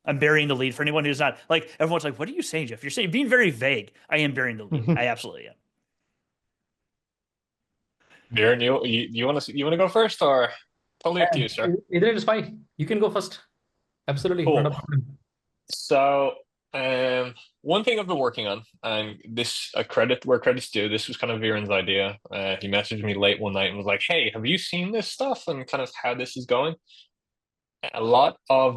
I'm burying the lead for anyone who's not like, everyone's like, what are you saying, Jeff? You're being very vague. I am burying the lead. I absolutely am. Darren, you want to go first, or totally up to you, sir? Either is fine. You can go first. Absolutely. Cool. Not a problem. So, one thing I've been working on, and this a credit where credit's due, this was kind of Viren's idea. He messaged me late one night and was like, "Hey, have you seen this stuff and kind of how this is going?" A lot of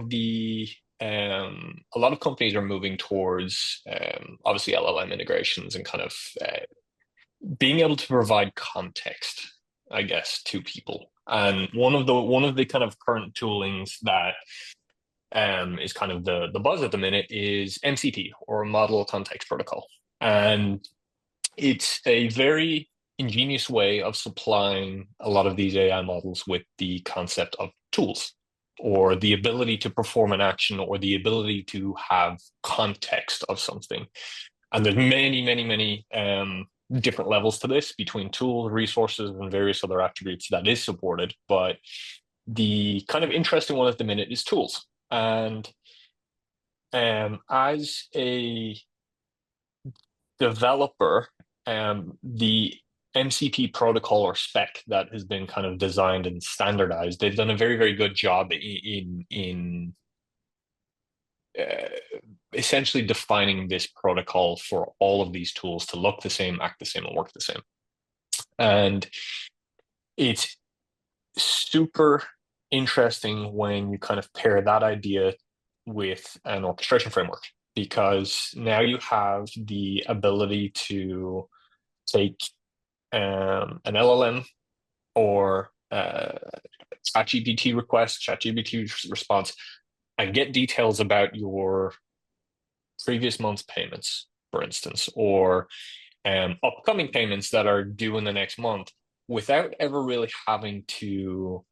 companies are moving towards obviously LLM integrations and kind of being able to provide context, I guess, to people. And one of the kind of current toolings that is kind of the buzz at the minute is MCP, or Model Context Protocol. And it's a very ingenious way of supplying a lot of these AI models with the concept of tools, or the ability to perform an action, or the ability to have context of something. And there's many different levels to this, between tools, resources, and various other attributes that is supported. But the kind of interesting one at the minute is tools. And as a developer, the MCP protocol or spec that has been kind of designed and standardized, they've done a very good job in essentially defining this protocol for all of these tools to look the same, act the same, and work the same. And it's super interesting when you kind of pair that idea with an orchestration framework, because now you have the ability to take an LLM or ChatGPT request, ChatGPT response, and get details about your previous month's payments, for instance, or upcoming payments that are due in the next month, without ever really having to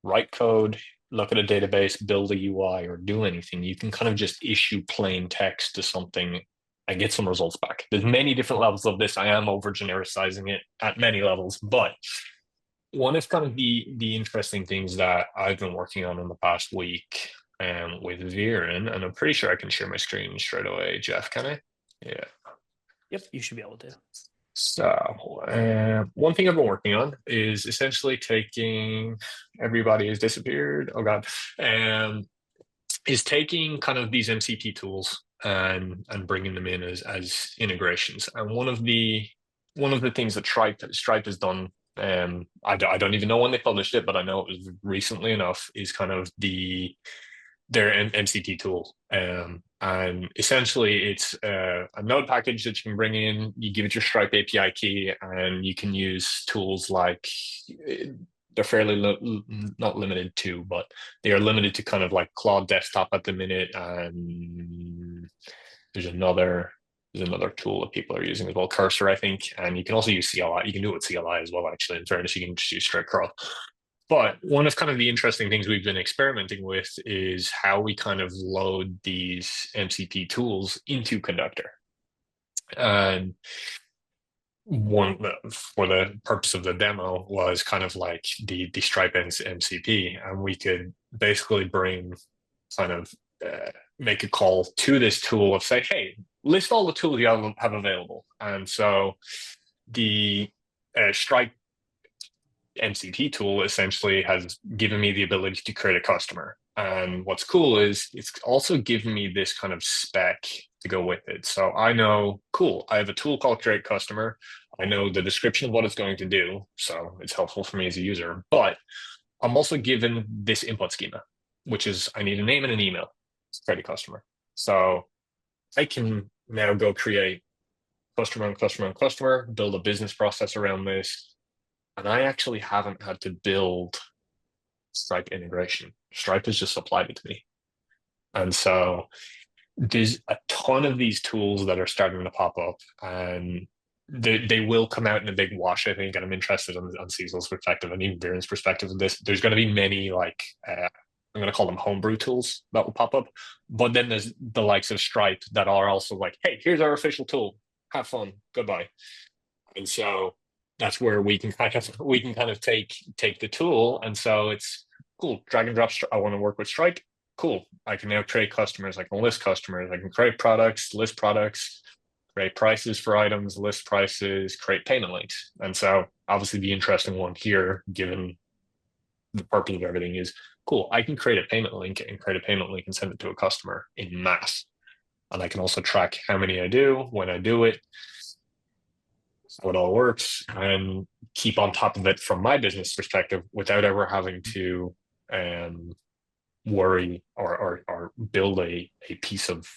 write code, look at a database, build a UI, or do anything. You can kind of just issue plain text to something and get some results back. There's many different levels of this. I am over genericizing it at many levels, but one of kind of the interesting things that I've been working on in the past week with Viren, and I'm pretty sure I can share my screen straight away. Jeff, can I? Yeah. Yep, you should be able to. So one thing I've been working on is essentially taking, everybody has disappeared. Oh God. Is taking kind of these MCP tools and bringing them in as integrations. And one of the things that Stripe has done, I don't even know when they published it, but I know it was recently enough, is kind of their MCP tool. And And essentially, it's a node package that you can bring in. You give it your Stripe API key, and you can use tools like they're fairly not limited to, but they are limited to kind of like Claude Desktop at the minute. And there's another tool that people are using as well, Cursor, I think. And you can also use CLI. You can do it with CLI as well, actually. In fairness, you can just use straight curl. But one of kind of the interesting things we've been experimenting with is how we kind of load these MCP tools into Conductor. And one for the purpose of the demo was kind of like the Stripe MCP, and we could basically bring kind of make a call to this tool of say, hey, list all the tools you have available. And so the Stripe MCP tool essentially has given me the ability to create a customer. And what's cool is it's also given me this kind of spec to go with it. So I know, cool, I have a tool called Create Customer. I know the description of what it's going to do. So it's helpful for me as a user. But I'm also given this input schema, which is I need a name and an email to create a customer. So I can now go create customer and customer and customer, build a business process around this. And I actually haven't had to build Stripe integration. Stripe has just supplied it to me. And so there's a ton of these tools that are starting to pop up, and they will come out in a big wash, I think. And I'm interested on Cecil's perspective and even Viren's perspective of this. There's going to be many, like, I'm going to call them homebrew tools that will pop up. But then there's the likes of Stripe that are also like, hey, here's our official tool. Have fun. Goodbye. And so that's where we can kind of take the tool. And so it's cool, drag and drop. I want to work with Stripe. Cool. I can now create customers. I can list customers. I can create products, list products, create prices for items, list prices, create payment links. And so obviously the interesting one here, given the purpose of everything, is cool. I can create a payment link and send it to a customer in mass. And I can also track how many I do, when I do it, how it all works, and keep on top of it from my business perspective without ever having to worry or build a piece of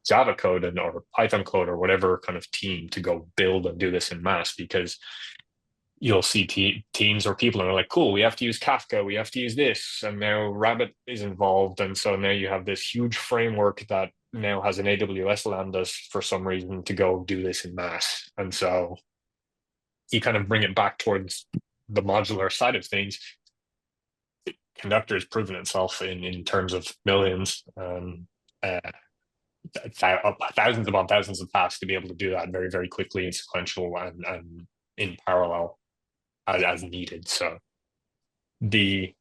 Java code or Python code or whatever kind of team to go build and do this in mass. Because you'll see teams or people are like, cool, we have to use Kafka, we have to use this, and now Rabbit is involved. And so now you have this huge framework that now has an AWS Lambdas for some reason to go do this in mass. And so you kind of bring it back towards the modular side of things. Conductor has proven itself in terms of millions, thousands upon thousands of tasks to be able to do that very, very quickly and sequential and in parallel as needed. So the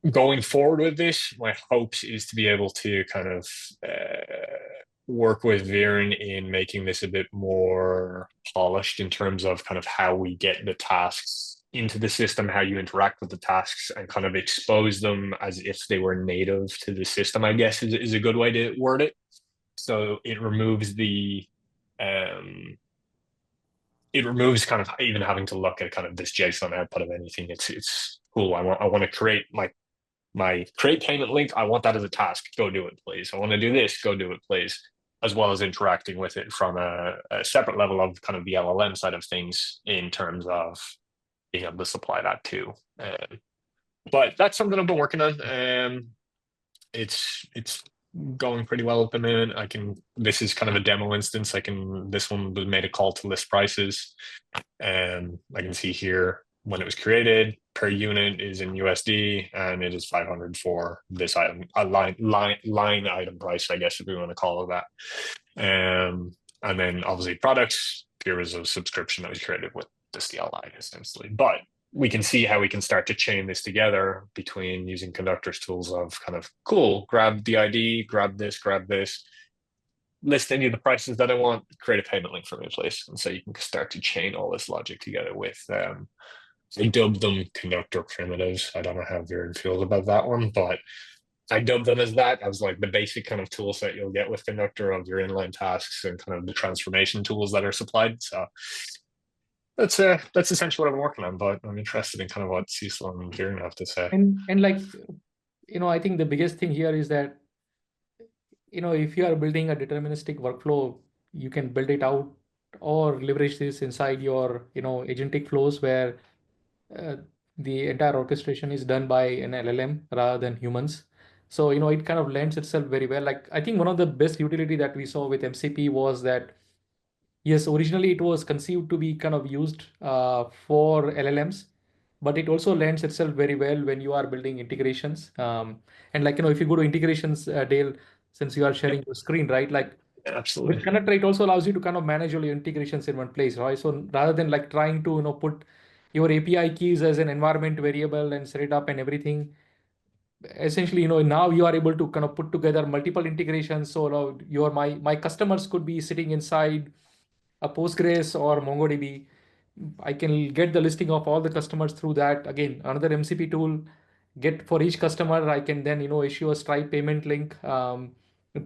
going forward with this, my hopes is to be able to kind of work with Viren in making this a bit more polished in terms of kind of how we get the tasks into the system, how you interact with the tasks, and kind of expose them as if they were native to the system, I guess is a good way to word it. So it removes kind of even having to look at kind of this JSON output of anything. It's cool. I want to create my create payment link. I want that as a task. Go do it, please. I want to do this. Go do it, please. As well as interacting with it from a separate level of kind of the LLM side of things in terms of being able to supply that too. But that's something I've been working on. It's going pretty well at the moment. This is kind of a demo instance. This one was made a call to list prices. And I can see here when it was created, per unit is in USD, and it is 500 for this item, a line item price, I guess, if we want to call it that. And then obviously products, here is a subscription that was created with the CLI essentially. But we can see how we can start to chain this together between using Conductor's tools of kind of, cool, grab the ID, grab this, list any of the prices that I want, create a payment link for me, please. And so you can start to chain all this logic together with, I dubbed them Conductor primitives. I don't know how Viren feels about that one, but I dubbed them as that. I was like the basic kind of tool set you'll get with Conductor of your inline tasks and kind of the transformation tools that are supplied. So that's essentially what I'm working on, but I'm interested in kind of what Cecil and Viren have to say. And like, I think the biggest thing here is that if you are building a deterministic workflow, you can build it out or leverage this inside your, agentic flows where uh, the entire orchestration is done by an LLM rather than humans. So, it kind of lends itself very well. Like, I think one of the best utility that we saw with MCP was that, yes, originally it was conceived to be kind of used for LLMs, but it also lends itself very well when you are building integrations. And like, if you go to integrations, Dale, since you are sharing your screen, right? Like with Absolutely. Conductor, it also allows you to kind of manage all your integrations in one place, right? So rather than like trying to, put your API keys as an environment variable and set it up and everything, essentially, now you are able to kind of put together multiple integrations. So my customers could be sitting inside a Postgres or MongoDB. I can get the listing of all the customers through that. Again, another MCP tool. Get for each customer, I can then issue a Stripe payment link,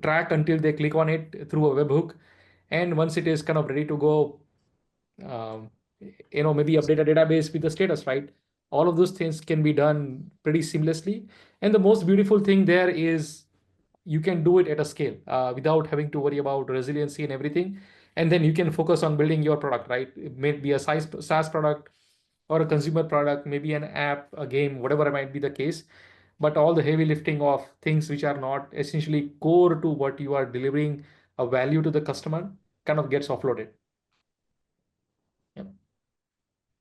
track until they click on it through a webhook, and once it is kind of ready to go, um, maybe update a database with the status, right? All of those things can be done pretty seamlessly. And the most beautiful thing there is you can do it at a scale without having to worry about resiliency and everything. And then you can focus on building your product, right? It may be a SaaS product or a consumer product, maybe an app, a game, whatever might be the case. But all the heavy lifting of things which are not essentially core to what you are delivering a value to the customer kind of gets offloaded. Yep.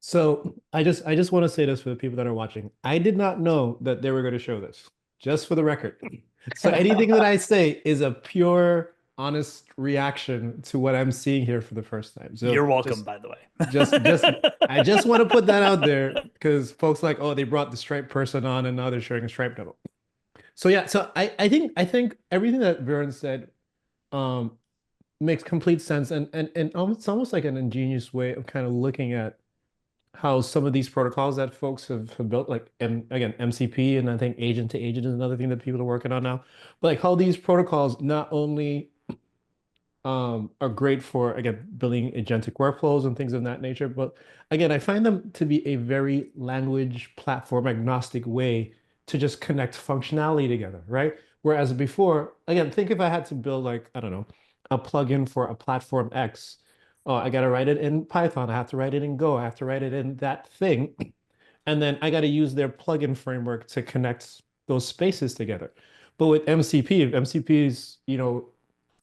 So I just want to say this for the people that are watching. I did not know that they were going to show this, just for the record. So anything that I say is a pure, honest reaction to what I'm seeing here for the first time. So You're welcome, by the way. I just want to put that out there because folks like, oh, they brought the Stripe person on and now they're showing a Stripe demo. So yeah, so I think everything that Varen said um makes complete sense and it's almost like an ingenious way of kind of looking at how some of these protocols that folks have built, like again, MCP, and I think agent to agent is another thing that people are working on now. But like how these protocols not only are great for, again, building agentic workflows and things of that nature, but again, I find them to be a very language platform agnostic way to just connect functionality together, right? Whereas before, again, think if I had to build like, I don't know, a plugin for a platform X. Oh, I got to write it in Python. I have to write it in Go. I have to write it in that thing. And then I got to use their plugin framework to connect those spaces together. But with MCP, if MCP is,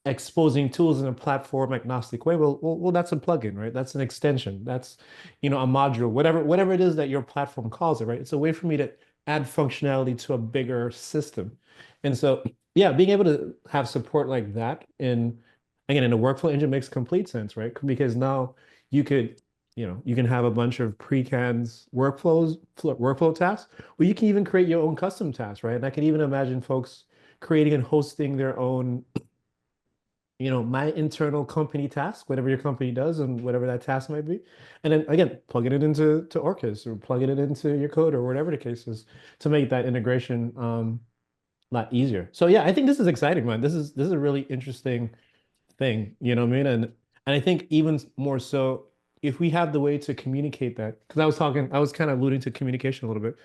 exposing tools in a platform agnostic way, well, that's a plugin, right? That's an extension. That's, a module, whatever it is that your platform calls it, right? It's a way for me to add functionality to a bigger system. And so, yeah, being able to have support like that in a workflow engine makes complete sense, right? Because now you could, you can have a bunch of pre-canned workflow tasks, or you can even create your own custom tasks, right? And I can even imagine folks creating and hosting their own, my internal company task, whatever your company does and whatever that task might be. And then again, plugging it into Orkes or plugging it into your code or whatever the case is to make that integration a lot easier. So yeah, I think this is exciting, man. This is a really interesting thing, you know what I mean? And I think even more so if we have the way to communicate that, because I was kind of alluding to communication a little bit.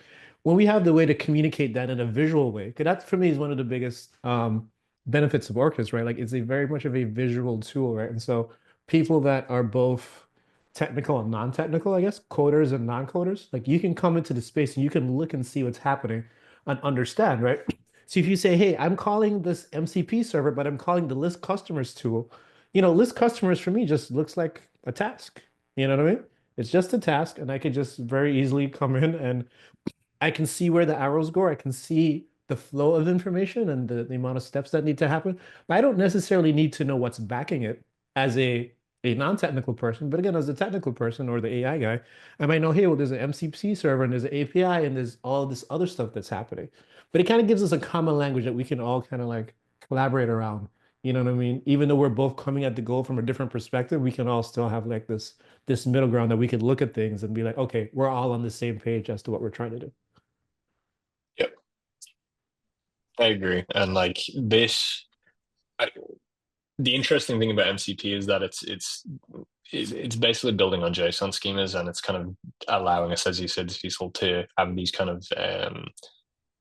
When we have the way to communicate that in a visual way, because that for me is one of the biggest benefits of Orkes, right? Like it's a very much of a visual tool, right? And so people that are both technical and non-technical, I guess, coders and non-coders, like you can come into the space and you can look and see what's happening and understand, right? So if you say, hey, I'm calling this MCP server, but I'm calling the list customers tool, list customers for me just looks like a task. You know what I mean? It's just a task, and I could just very easily come in and I can see where the arrows go. I can see the flow of information and the amount of steps that need to happen. But I don't necessarily need to know what's backing it as a non-technical person. But again, as a technical person or the AI guy, I might know, hey, well, there's an MCP server and there's an API and there's all this other stuff that's happening. But it kind of gives us a common language that we can all kind of like collaborate around. You know what I mean? Even though we're both coming at the goal from a different perspective, we can all still have like this middle ground that we could look at things and be like, okay, we're all on the same page as to what we're trying to do. Yep, I agree. And like this, the interesting thing about MCP is that it's basically building on JSON schemas, and it's kind of allowing us, as you said, Cecil, to have these kind of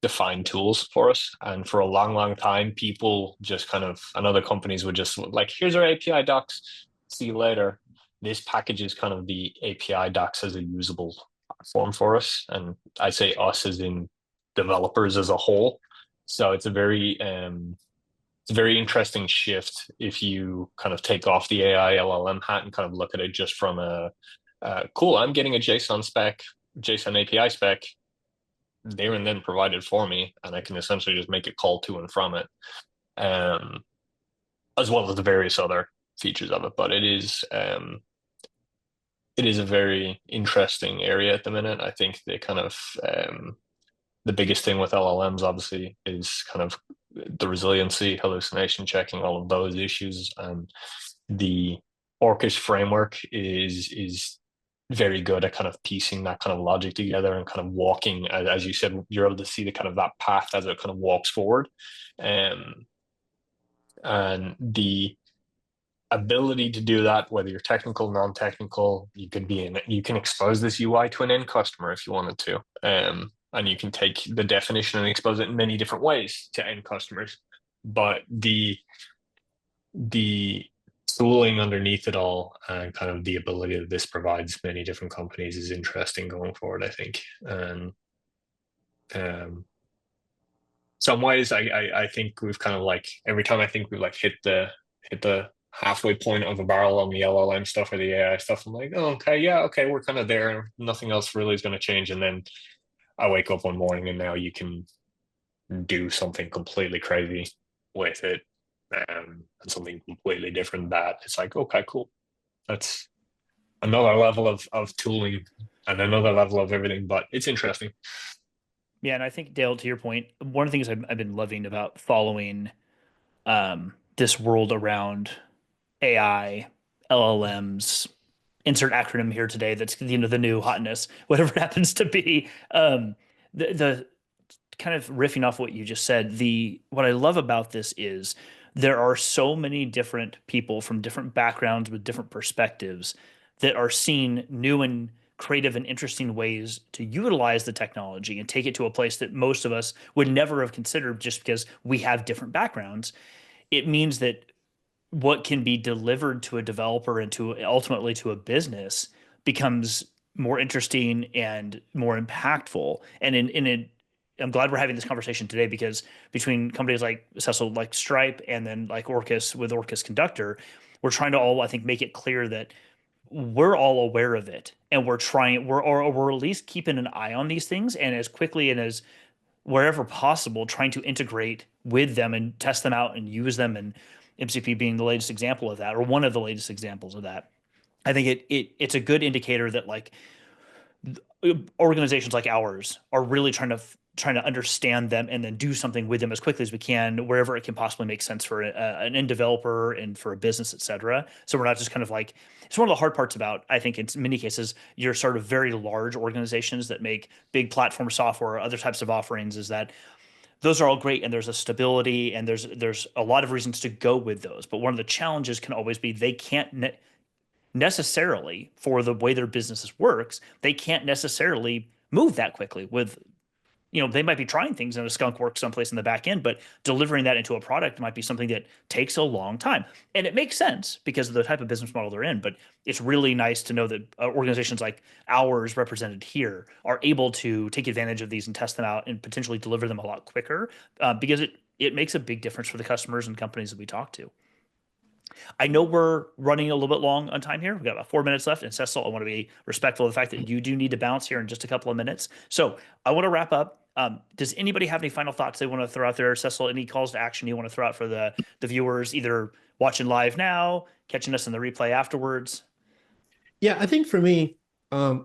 define tools for us. And for a long time, people just kind of, and other companies would just like, here's our API docs, see you later. This packages kind of the API docs as a usable platform for us. And I say us as in developers as a whole. So it's a very interesting shift if you kind of take off the AI LLM hat and kind of look at it just from a cool, I'm getting a JSON API spec there and then provided for me, and I can essentially just make a call to and from it, as well as the various other features of it. But it is a very interesting area at the minute. I think they kind of the biggest thing with LLMs obviously is kind of the resiliency, hallucination checking, all of those issues, and the Orkes framework is very good at kind of piecing that kind of logic together and kind of walking, as you said, you're able to see the kind of that path as it kind of walks forward. And the ability to do that, whether you're technical, non-technical, you can expose this UI to an end customer if you wanted to. And you can take the definition and expose it in many different ways to end customers. But the tooling underneath it all and kind of the ability that this provides many different companies is interesting going forward, I think. And some ways I think we've kind of like, every time I think we've like hit the halfway point of a barrel on the LLM stuff or the AI stuff, I'm like, oh, okay, yeah, okay, we're kind of there. Nothing else really is going to change. And then I wake up one morning and now you can do something completely crazy with it, and something completely different that it's like, okay, cool. That's another level of tooling and another level of everything, but it's interesting. Yeah, and I think, Dale, to your point, one of the things I've been loving about following this world around AI, LLMs, insert acronym here today that's the new hotness, whatever it happens to be. The kind of riffing off what you just said, what I love about this is there are so many different people from different backgrounds with different perspectives that are seeing new and creative and interesting ways to utilize the technology and take it to a place that most of us would never have considered just because we have different backgrounds. It means that what can be delivered to a developer and to ultimately to a business becomes more interesting and more impactful. And I'm glad we're having this conversation today, because between companies like Cecil, like Stripe, and then like Orkes with Orkes Conductor, we're trying to all, I think, make it clear that we're all aware of it, and we're at least keeping an eye on these things, and as quickly and as wherever possible, trying to integrate with them and test them out and use them, and MCP being the latest example of that, or one of the latest examples of that. I think it's a good indicator that like organizations like ours are really trying to understand them and then do something with them as quickly as we can, wherever it can possibly make sense for an end developer and for a business, et cetera. So we're not just kind of like, it's one of the hard parts about, I think in many cases, you're sort of very large organizations that make big platform software or other types of offerings, is that those are all great and there's a stability and there's a lot of reasons to go with those. But one of the challenges can always be they can't necessarily, for the way their businesses works, they can't necessarily move that quickly with, they might be trying things in a skunk works someplace in the back end, but delivering that into a product might be something that takes a long time. And it makes sense because of the type of business model they're in. But it's really nice to know that organizations like ours represented here are able to take advantage of these and test them out and potentially deliver them a lot quicker, because it makes a big difference for the customers and companies that we talk to. I know we're running a little bit long on time here. We've got about 4 minutes left. And Cecil, I want to be respectful of the fact that you do need to bounce here in just a couple of minutes. So I want to wrap up. Does anybody have any final thoughts they want to throw out there? Cecil, any calls to action you want to throw out for the viewers, either watching live now, catching us in the replay afterwards? Yeah, I think for me, and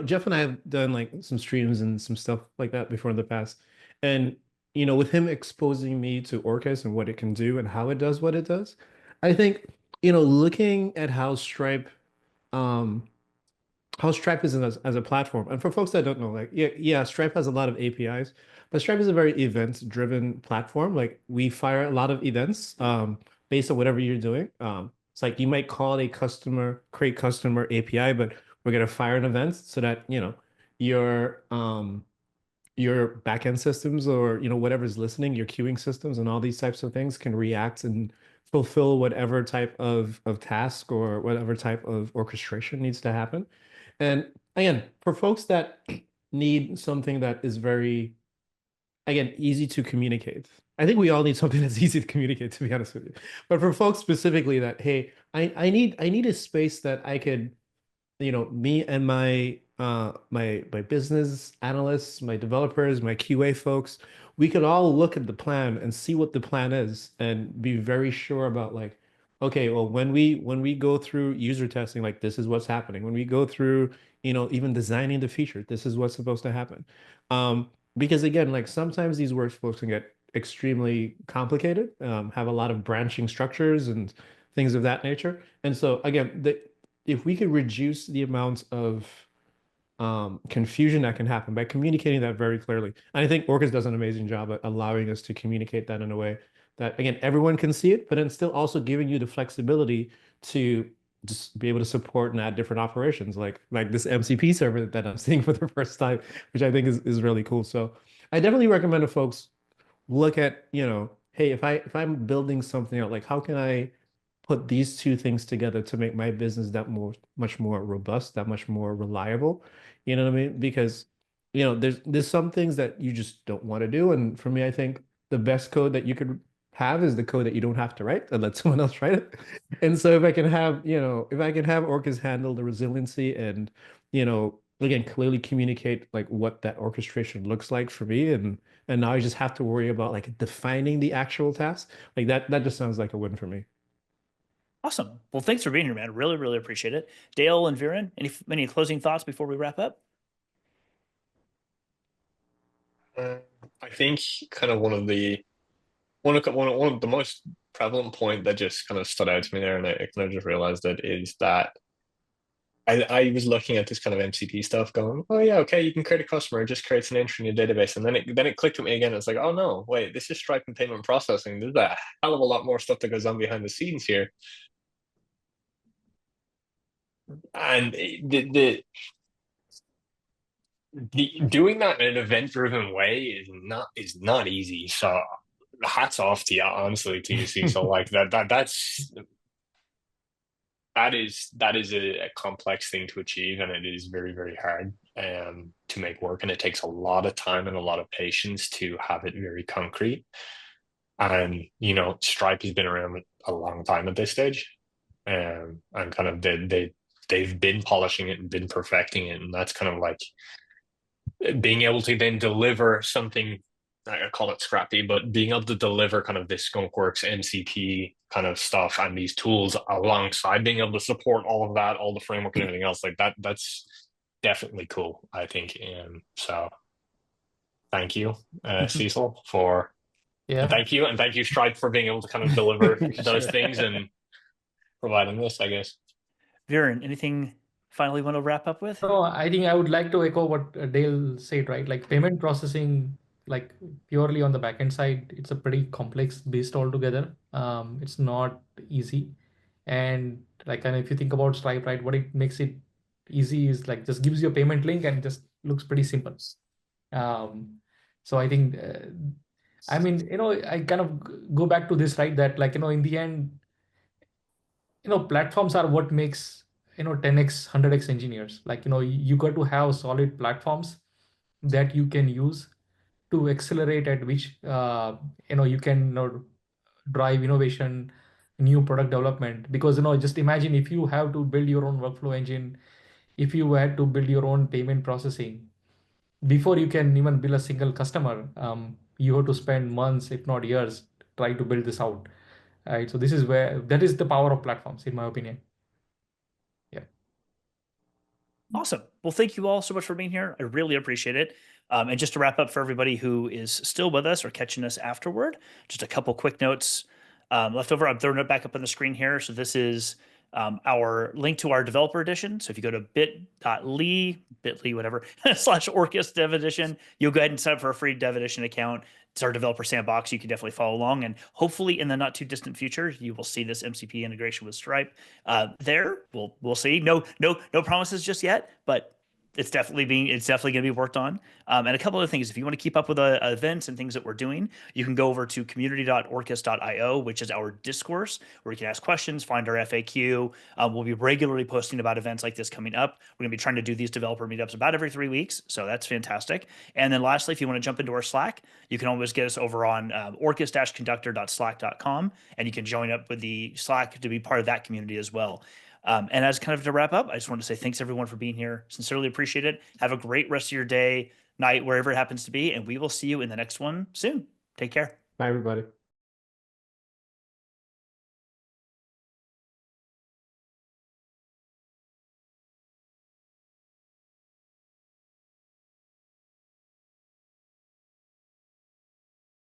Jeff and I have done like some streams and some stuff like that before in the past. And with him exposing me to Orkes and what it can do and how it does what it does, I think, looking at um, how Stripe is as a platform. And for folks that don't know, like, yeah, Stripe has a lot of APIs, but Stripe is a very event-driven platform. Like we fire a lot of events based on whatever you're doing. It's like you might call a create customer API, but we're gonna fire an event so that your your backend systems, or whatever's listening, your queuing systems and all these types of things can react and fulfill whatever type of task or whatever type of orchestration needs to happen. And again, for folks that need something that is very, again, easy to communicate. I think we all need something that's easy to communicate, to be honest with you. But for folks specifically that, hey, I need a space that I could, me and my business analysts, my developers, my QA folks, we could all look at the plan and see what the plan is and be very sure about, like, okay, well, when we go through user testing, like, this is what's happening. When we go through, even designing the feature, this is what's supposed to happen. Because again, like, sometimes these workflows can get extremely complicated, have a lot of branching structures and things of that nature. And so again, if we could reduce the amount of confusion that can happen by communicating that very clearly. And I think Orkes does an amazing job at allowing us to communicate that in a way that, again, everyone can see it, but then still also giving you the flexibility to just be able to support and add different operations, like this MCP server that I'm seeing for the first time, which I think is really cool. So I definitely recommend to folks look at, hey, if I'm building something out, like, how can I put these two things together to make my business that much more robust, that much more reliable. You know what I mean? Because, there's some things that you just don't want to do. And for me, I think the best code that you could have is the code that you don't have to write and let someone else write it. And so if I can have Orkes handle the resiliency and, again, clearly communicate like what that orchestration looks like for me, and now I just have to worry about like defining the actual task. Like that just sounds like a win for me. Awesome. Well, thanks for being here, man. Really, really appreciate it. Dale and Viren, any closing thoughts before we wrap up? I think kind of one of the most prevalent point that just kind of stood out to me there, and I kind of just realized it, is that I was looking at this kind of MCP stuff going, oh yeah, okay, you can create a customer, it just creates an entry in your database. And then it clicked with me again. It's like, oh no, wait, this is Stripe and payment processing. There's a hell of a lot more stuff that goes on behind the scenes here. And doing that in an event-driven way is not easy. So hats off to you, honestly, to you, Cecil. Like that is a complex thing to achieve, and it is very, very hard to make work, and it takes a lot of time and a lot of patience to have it very concrete. And Stripe has been around a long time at this stage, and kind of they've been polishing it and been perfecting it, and that's kind of like being able to then deliver something. I call it scrappy, but being able to deliver kind of this skunkworks MCP kind of stuff and these tools alongside being able to support all of that, all the framework and everything else, like that's definitely cool, I think. And so thank you, Cecil, for Yeah. thank you, and thank you, Stripe, for being able to kind of deliver those Sure. things and providing this, I guess. Viren, anything finally want to wrap up with? No, I think I would like to echo what Dale said, right? Like payment processing, like purely on the backend side, it's a pretty complex beast altogether. It's not easy. And like, and if you think about Stripe, right, what it makes it easy is like just gives you a payment link and just looks pretty simple. Um, so I think, I mean, I kind of go back to this, right? That like, in the end, platforms are what makes 10x 100x engineers. Like, you got to have solid platforms that you can use to accelerate at which you can drive innovation, new product development. Because just imagine if you have to build your own workflow engine, if you had to build your own payment processing before you can even build a single customer, you have to spend months if not years trying to build this out, right? So this is where that is the power of platforms, in my opinion. Yeah. Awesome. Well, thank you all so much for being here. I really appreciate it. And just to wrap up for everybody who is still with us or catching us afterward, just a couple quick notes left over. I'm throwing it back up on the screen here. So this is our link to our developer edition. So if you go to bit.ly, whatever, slash Orkes Dev Edition, you'll go ahead and sign up for a free Dev Edition account. It's our Developer Sandbox. You can definitely follow along, and hopefully in the not too distant future, you will see this MCP integration with Stripe. We'll see. No promises just yet, but it's definitely going to be worked on. And a couple other things, if you want to keep up with events and things that we're doing, you can go over to community.orkes.io, which is our discourse where you can ask questions, find our FAQ. We'll be regularly posting about events like this coming up. We're going to be trying to do these developer meetups about every 3 weeks. So that's fantastic. And then lastly, if you want to jump into our Slack, you can always get us over on orkes-conductor.slack.com, and you can join up with the Slack to be part of that community as well. And as kind of to wrap up, I just want to say thanks everyone for being here. Sincerely appreciate it. Have a great rest of your day, night, wherever it happens to be, and we will see you in the next one soon. Take care. Bye, everybody.